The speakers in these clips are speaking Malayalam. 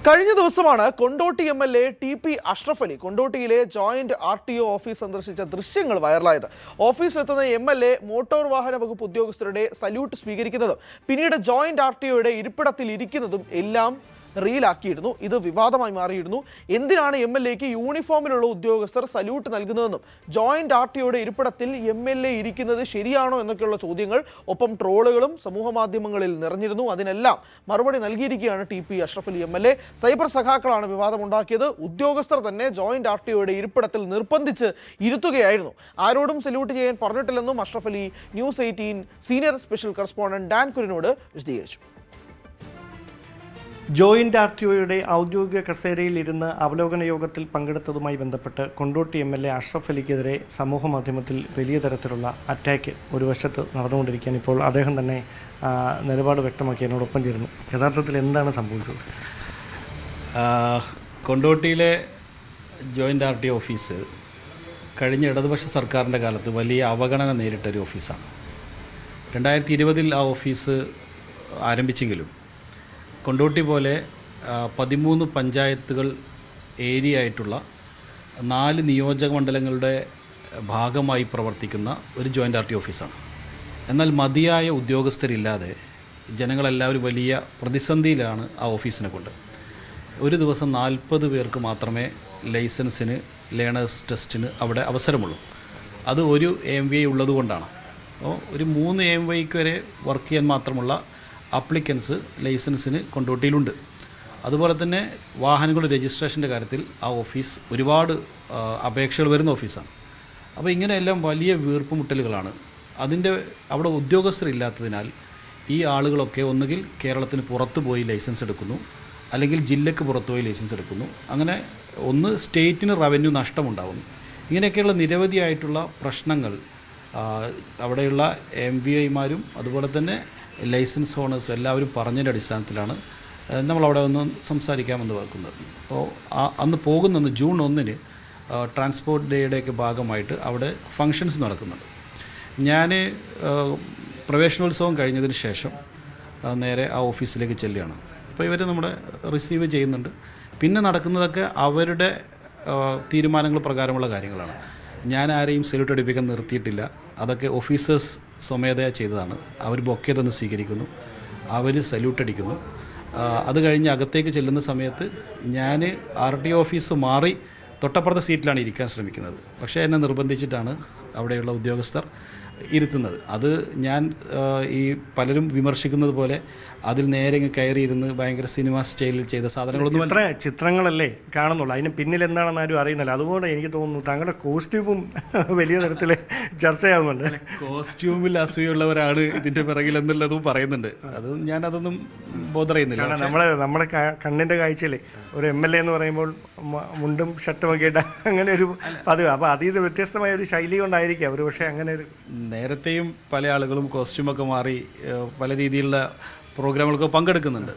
കഴിഞ്ഞ ദിവസമാണ് കൊണ്ടോട്ടി എം.എൽ.എ. ടി.പി. അഷ്റഫ് അലി കൊണ്ടോട്ടിയിലെ ജോയിന്റ് ആർ.ടി.ഒ ഓഫീസ് സന്ദർശിച്ച ദൃശ്യങ്ങൾ വൈറലായത്. ഓഫീസിലെത്തുന്ന എം.എൽ.എ. മോട്ടോർ വാഹന വകുപ്പ് ഉദ്യോഗസ്ഥരുടെ സല്യൂട്ട് സ്വീകരിക്കുന്നതും പിന്നീട് ജോയിന്റ് ആർ.ടി.ഒയുടെ ഇരിപ്പിടത്തിൽ ഇരിക്കുന്നതും എല്ലാം റീലാക്കിയിരുന്നു. ഇത് വിവാദമായി മാറിയിരുന്നു. എന്തിനാണ് എം.എൽ.എക്ക് യൂണിഫോമിലുള്ള ഉദ്യോഗസ്ഥർ സല്യൂട്ട് നൽകുന്നതെന്നും ജോയിന്റ് ആർ.ടി.ഒയുടെ ഇരിപ്പിടത്തിൽ എം.എൽ.എ. ഇരിക്കുന്നത് ശരിയാണോ എന്നൊക്കെയുള്ള ചോദ്യങ്ങൾ ഒപ്പം ട്രോളുകളും സമൂഹ മാധ്യമങ്ങളിൽ നിറഞ്ഞിരുന്നു. അതിനെല്ലാം മറുപടി നൽകിയിരിക്കുകയാണ് TP. Ashraf Ali MLA. Cyber സഖാക്കളാണ് വിവാദമുണ്ടാക്കിയത്. ഉദ്യോഗസ്ഥർ തന്നെ ജോയിന്റ് ആർ.ടി.ഒയുടെ ഇരിപ്പിടത്തിൽ നിർബന്ധിച്ച് ഇരുത്തുകയായിരുന്നു. ആരോടും സല്യൂട്ട് ചെയ്യാൻ പറഞ്ഞിട്ടില്ലെന്നും Ashraf Ali news 18 senior special correspondent Dan കുര്യനോട് വിശദീകരിച്ചു. ജോയിന്റ് ആർ.ടി.ഒയുടെ ഔദ്യോഗിക കസേരയിൽ ഇരുന്ന് അവലോകന യോഗത്തിൽ പങ്കെടുത്തതുമായി ബന്ധപ്പെട്ട് കൊണ്ടോട്ടി എം.എൽ.എ. അഷ്റഫ് അലിക്കെതിരെ സമൂഹ മാധ്യമത്തിൽ വലിയ തരത്തിലുള്ള അറ്റാക്ക് ഒരു വശത്ത് നടന്നുകൊണ്ടിരിക്കുകയാണ്. ഇപ്പോൾ അദ്ദേഹം തന്നെ നിലപാട് വ്യക്തമാക്കി എന്നോടൊപ്പം ചേരുന്നു. യഥാർത്ഥത്തിൽ എന്താണ് സംഭവിച്ചത്? കൊണ്ടോട്ടിയിലെ ജോയിന്റ് ആർ.ടി.ഒ ഓഫീസ് കഴിഞ്ഞ ഇടതുപക്ഷ സർക്കാരിൻ്റെ കാലത്ത് വലിയ അവഗണന നേരിട്ടൊരു ഓഫീസാണ്. 2020 ആ ഓഫീസ് ആരംഭിച്ചെങ്കിലും കൊണ്ടോട്ടി പോലെ 13 പഞ്ചായത്തുകൾ ഏരിയ ആയിട്ടുള്ള 4 നിയോജക മണ്ഡലങ്ങളുടെ ഭാഗമായി പ്രവർത്തിക്കുന്ന ഒരു ജോയിൻ്റ് ആർ.ടി.ഒ ഓഫീസാണ്. എന്നാൽ മതിയായ ഉദ്യോഗസ്ഥരില്ലാതെ ജനങ്ങളെല്ലാവരും വലിയ പ്രതിസന്ധിയിലാണ് ആ ഓഫീസിനെ കൊണ്ട്. ഒരു ദിവസം 40 പേർക്ക് മാത്രമേ ലൈസൻസിന് ലേണേഴ്സ് ടെസ്റ്റിന് അവിടെ അവസരമുള്ളൂ. അത് ഒരു AMVI ഉള്ളതുകൊണ്ടാണ്. അപ്പോൾ ഒരു 3 AMVIക്ക് വരെ വർക്ക് ചെയ്യാൻ മാത്രമുള്ള അപ്ലിക്കൻസ് ലൈസൻസിന് കൊണ്ടോട്ടിയിലുണ്ട്. അതുപോലെ തന്നെ വാഹനങ്ങളുടെ രജിസ്ട്രേഷൻ്റെ കാര്യത്തിൽ ആ ഓഫീസ് ഒരുപാട് അപേക്ഷകൾ വരുന്ന ഓഫീസാണ്. അപ്പോൾ ഇങ്ങനെയെല്ലാം വലിയ വീർപ്പുമുട്ടലുകളാണ്. അവിടെ ഉദ്യോഗസ്ഥരില്ലാത്തതിനാൽ ഈ ആളുകളൊക്കെ ഒന്നുകിൽ കേരളത്തിന് പുറത്ത് പോയി ലൈസൻസ് എടുക്കുന്നു, അല്ലെങ്കിൽ ജില്ലയ്ക്ക് പുറത്ത് പോയി ലൈസൻസ് എടുക്കുന്നു. അങ്ങനെ ഒന്ന് സ്റ്റേറ്റിന് റവന്യൂ നഷ്ടമുണ്ടാകുന്നു. ഇങ്ങനെയൊക്കെയുള്ള നിരവധിയായിട്ടുള്ള പ്രശ്നങ്ങൾ അവിടെയുള്ള MVIമാരും അതുപോലെ തന്നെ ലൈസൻസ് ഓണേഴ്സും എല്ലാവരും പറഞ്ഞതിൻ്റെ അടിസ്ഥാനത്തിലാണ് നമ്മളവിടെ ഒന്ന് സംസാരിക്കാമെന്ന് വെക്കുന്നത്. അപ്പോൾ അന്ന് പോകുന്ന ജൂൺ 1 ട്രാൻസ്പോർട്ട് ഡേയുടെയൊക്കെ ഭാഗമായിട്ട് അവിടെ ഫങ്ഷൻസ് നടക്കുന്നുണ്ട്. ഞാൻ പ്രവേശനോത്സവം കഴിഞ്ഞതിന് ശേഷം നേരെ ആ ഓഫീസിലേക്ക് ചെല്ലുകയാണ്. അപ്പോൾ ഇവർ നമ്മളെ റിസീവ് ചെയ്യുന്നുണ്ട്. പിന്നെ നടക്കുന്നതൊക്കെ അവരുടെ തീരുമാനങ്ങൾ പ്രകാരമുള്ള കാര്യങ്ങളാണ്. ഞാൻ ആരെയും സല്യൂട്ട് അടിപ്പിക്കാൻ നിർത്തിയിട്ടില്ല. അതൊക്കെ ഓഫീസേഴ്സ് സ്വമേധയാ ചെയ്തതാണ്. അവർ ബൊക്കെ തന്ന് സ്വീകരിക്കുന്നു, അവർ സല്യൂട്ട് അടിക്കുന്നു. അത് കഴിഞ്ഞ് അകത്തേക്ക് ചെല്ലുന്ന സമയത്ത് ഞാൻ ആർ.ടി.ഒ ഓഫീസ് മാറി തൊട്ടപ്പുറത്തെ സീറ്റിലാണ് ഇരിക്കാൻ ശ്രമിക്കുന്നത്. പക്ഷേ എന്നെ നിർബന്ധിച്ചിട്ടാണ് അവിടെയുള്ള ഉദ്യോഗസ്ഥർ ഇരുത്തുന്നത്. അത് ഞാൻ ഈ പലരും വിമർശിക്കുന്നത് പോലെ അതിൽ നേരെ കയറിയിരുന്ന് ഭയങ്കര സിനിമ സ്റ്റൈലിൽ ചെയ്ത സാധനങ്ങളൊന്നും ചിത്രങ്ങളല്ലേ കാണുന്നുള്ളൂ. അതിന് പിന്നിൽ എന്താണെന്ന് ആരും അറിയുന്നില്ല. അതുകൊണ്ട് എനിക്ക് തോന്നുന്നു താങ്കളുടെ കോസ്റ്റ്യൂമും വലിയ തരത്തിൽ ചർച്ചയാകുന്നുണ്ട്. കോസ്റ്റ്യൂമിൽ അസൂയുള്ളവരാണ് ഇതിൻ്റെ പിറകിൽ എന്നുള്ളതും പറയുന്നുണ്ട്. ഞാനതൊന്നും ബോധർ ചെയ്യുന്നില്ല. നമ്മുടെ കണ്ണിൻ്റെ കാഴ്ചയിൽ ഒരു MLA എന്ന് പറയുമ്പോൾ മുണ്ടും ഷർട്ടും ഒക്കെ ഇട്ട അങ്ങനെ ഒരു പതിവ്. അപ്പോൾ അതിൽ വ്യത്യസ്തമായ ഒരു ശൈലി കൊണ്ടായിരിക്കാം ഒരു പക്ഷേ അങ്ങനെ ഒരു. നേരത്തെയും പല ആളുകളും കോസ്റ്റ്യൂമൊക്കെ മാറി പല രീതിയിലുള്ള പ്രോഗ്രാമുകൾക്ക് പങ്കെടുക്കുന്നുണ്ട്.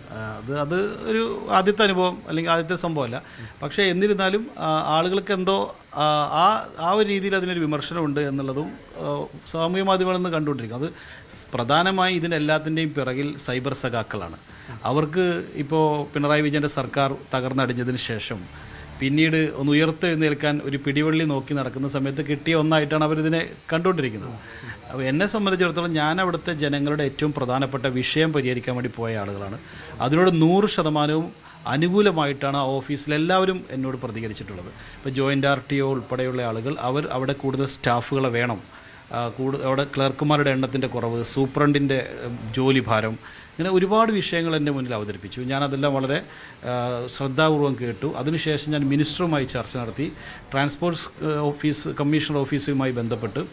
അത് ഒരു ആദ്യത്തെ അനുഭവം അല്ലെങ്കിൽ ആദ്യത്തെ സംഭവമല്ല. പക്ഷേ എന്നിരുന്നാലും ആളുകൾക്ക് എന്തോ ആ ഒരു രീതിയിൽ അതിനൊരു വിമർശനമുണ്ട് എന്നുള്ളതും സാമൂഹ്യ മാധ്യമങ്ങളിൽ നിന്ന് കണ്ടുകൊണ്ടിരിക്കും. അത് പ്രധാനമായി ഇതിനെല്ലാത്തിൻ്റെയും പിറകിൽ സൈബർ സഖാക്കളാണ്. അവർക്ക് ഇപ്പോൾ പിണറായി വിജയൻ്റെ സർക്കാർ തകർന്നടിഞ്ഞതിന് ശേഷം പിന്നീട് ഒന്ന് ഉയർത്തെഴുന്നേൽക്കാൻ ഒരു പിടിവള്ളി നോക്കി നടക്കുന്ന സമയത്ത് കിട്ടിയ ഒന്നായിട്ടാണ് അവരിതിനെ കണ്ടുകൊണ്ടിരിക്കുന്നത്. അപ്പോൾ എന്നെ സംബന്ധിച്ചിടത്തോളം ഞാൻ അവിടുത്തെ ജനങ്ങളുടെ ഏറ്റവും പ്രധാനപ്പെട്ട വിഷയം പരിഹരിക്കാൻ വേണ്ടി പോയ ആളുകളാണ്. അതിനോട് 100% അനുകൂലമായിട്ടാണ് ആ ഓഫീസിലെല്ലാവരും എന്നോട് പ്രതികരിച്ചിട്ടുള്ളത്. ഇപ്പോൾ ജോയിൻ്റ് ആർ.ടി.ഒ ഉൾപ്പെടെയുള്ള ആളുകൾ അവിടെ കൂടുതൽ സ്റ്റാഫുകളെ വേണം, അവിടെ ക്ലർക്കുമാരുടെ എണ്ണത്തിൻ്റെ കുറവ്, സൂപ്രണ്ടിൻ്റെ ജോലി ഭാരം, ഇങ്ങനെ ഒരുപാട് വിഷയങ്ങൾ എൻ്റെ മുന്നിൽ അവതരിപ്പിച്ചു. ഞാനതെല്ലാം വളരെ ശ്രദ്ധാപൂർവം കേട്ടു. അതിനുശേഷം ഞാൻ മിനിസ്റ്ററുമായി ചർച്ച നടത്തി. ട്രാൻസ്പോർട്ട് കമ്മീഷണർ ഓഫീസുമായി ബന്ധപ്പെട്ട്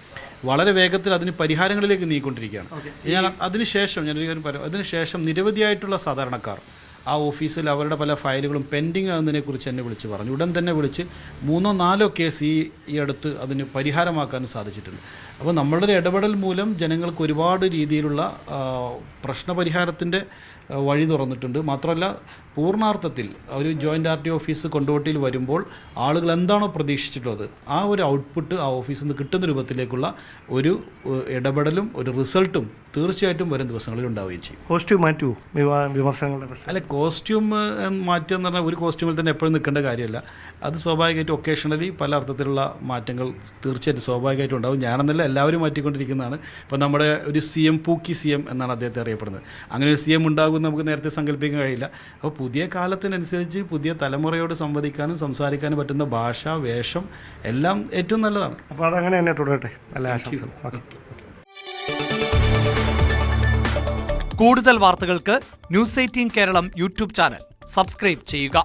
വളരെ വേഗത്തിൽ അതിന് പരിഹാരങ്ങളിലേക്ക് നീങ്ങിക്കൊണ്ടിരിക്കുകയാണ്. അതിനുശേഷം നിരവധിയായിട്ടുള്ള സാധാരണക്കാർ ആ ഓഫീസിൽ അവരുടെ പല ഫയലുകളും പെൻഡിങ് ആകുന്നതിനെക്കുറിച്ച് എന്നെ വിളിച്ച് പറഞ്ഞു. ഉടൻ തന്നെ വിളിച്ച് 3-4 കേസ് ഈ അടുത്ത് അതിന് പരിഹാരമാക്കാനും സാധിച്ചിട്ടുണ്ട്. അപ്പോൾ നമ്മളുടെ ഇടപെടൽ മൂലം ജനങ്ങൾക്ക് ഒരുപാട് രീതിയിലുള്ള പ്രശ്നപരിഹാരത്തിൻ്റെ വഴി തുറന്നിട്ടുണ്ട്. മാത്രമല്ല പൂർണ്ണാർത്ഥത്തിൽ ഒരു ജോയിൻ്റ് ആർ ടി ഓഫീസ് കൊണ്ടോട്ടിയിൽ വരുമ്പോൾ ആളുകൾ എന്താണോ പ്രതീക്ഷിച്ചിട്ടുള്ളത് ആ ഒരു ഔട്ട്പുട്ട് ആ ഓഫീസിൽ നിന്ന് കിട്ടുന്ന രൂപത്തിലേക്കുള്ള ഒരു ഇടപെടലും ഒരു റിസൾട്ടും തീർച്ചയായിട്ടും വരും ദിവസങ്ങളിൽ ഉണ്ടാവുകയും ചെയ്യും. കോസ്റ്റ്യൂം മാറ്റുമോ വിമർശനങ്ങളുടെ പ്രശ്നം? അല്ല, കോസ്റ്റ്യൂം മാറ്റുക എന്ന് പറഞ്ഞാൽ ഒരു കോസ്റ്റ്യൂമിൽ തന്നെ എപ്പോഴും നിൽക്കേണ്ട കാര്യമല്ല. അത് സ്വാഭാവികമായിട്ടും ഒക്കേഷണലി പല അർത്ഥത്തിലുള്ള മാറ്റങ്ങൾ തീർച്ചയായിട്ടും സ്വാഭാവികമായിട്ടും ഉണ്ടാവും. ഞാനെന്നല്ല എല്ലാവരും മാറ്റിക്കൊണ്ടിരിക്കുന്നതാണ്. ഇപ്പോൾ നമ്മുടെ ഒരു CM പൂക്കി CM എന്നാണ് അദ്ദേഹത്തെ അറിയപ്പെടുന്നത്. അങ്ങനെ ഒരു CM ഉണ്ടാകുമെന്ന് നമുക്ക് നേരത്തെ സങ്കല്പിക്കാൻ കഴിയില്ല. അപ്പോൾ പുതിയ കാലത്തിനനുസരിച്ച് പുതിയ തലമുറയോട് സംവദിക്കാനും സംസാരിക്കാനും പറ്റുന്ന ഭാഷ, വേഷം എല്ലാം ഏറ്റവും നല്ലതാണ്. അപ്പോൾ അതങ്ങനെ തന്നെ തുടരട്ടെ. നല്ല ആശംസകൾ. കൂടുതൽ വാർത്തകൾക്ക് News 18 Keralam YouTube channel subscribe ചെയ്യുക.